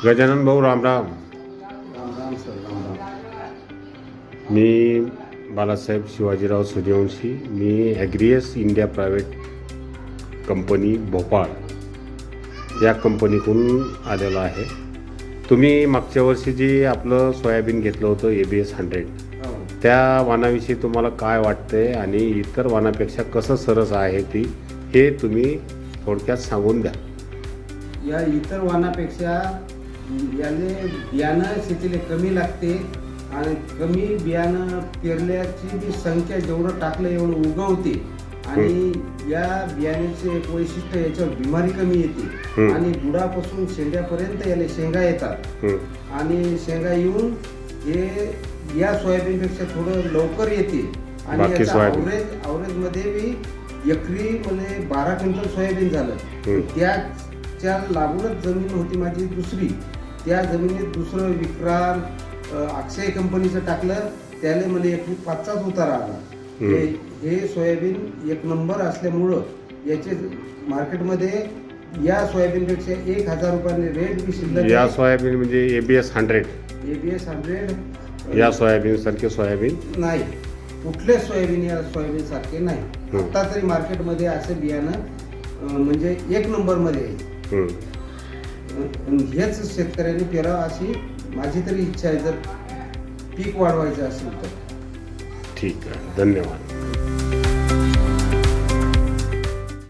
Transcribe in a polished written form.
गजानन भाऊ रामराम. राम राम सर, राम राम. मी बालासाहेब शिवाजीराव सूर्यवंशी. मी ॲग्रियस India private company Bhopal या कंपनीकडून आलेलो आहे. तुम्ही मागच्या वर्षी जे आपलं सोयाबीन घेतलं होतं ABS 100, हो. त्या वाणाविषयी तुम्हाला काय वाटतंय आणि इतर वाणापेक्षा कसं सरस आहे ती हे तुम्ही थोडक्यात सांगून द्या. या इतर वाणापेक्षा याने बियाणं शेतीला कमी लागते आणि कमी बियाणं पेरल्याची जी संख्या जेवढं टाकलं एवढं उगवते आणि या बियाण्याचे एक वैशिष्ट्य याच्यावर बिमारी कमी येते आणि बुडापासून शेंड्यापर्यंत याला शेंगा येतात आणि शेंगा येऊन हे या सोयाबीनपेक्षा थोडं लवकर येते आणि याचा ॲव्हरेजमध्ये बी एकरी म्हणजे 12 क्विंटल सोयाबीन झालं. त्याच्या लागूनच जमीन होती माझी दुसरी. त्या जमिनीत दुसरं विक्रांत अक्षय कंपनीचं टाकलं, त्याला मला एकरी 5चाच उतारा आला. हे सोयाबीन एक नंबर असल्यामुळं याचे मार्केटमध्ये या सोयाबीनपेक्षा 1000 रुपयाने रेट बी शिल्लक. या सोयाबीन म्हणजे ABS 100 या सोयाबीन सारखे सोयाबीन नाही, कुठलेच सोयाबीन या सोयाबीन सारखे नाही. आता तरी मार्केटमध्ये असं बियाणं म्हणजे एक नंबरमध्ये आहे. हेच शेतकऱ्यांनी पेरावं अशी माझी तरी इच्छा आहे, जर पीक वाढवायचं असेल तर. ठीक आहे. धन्यवाद.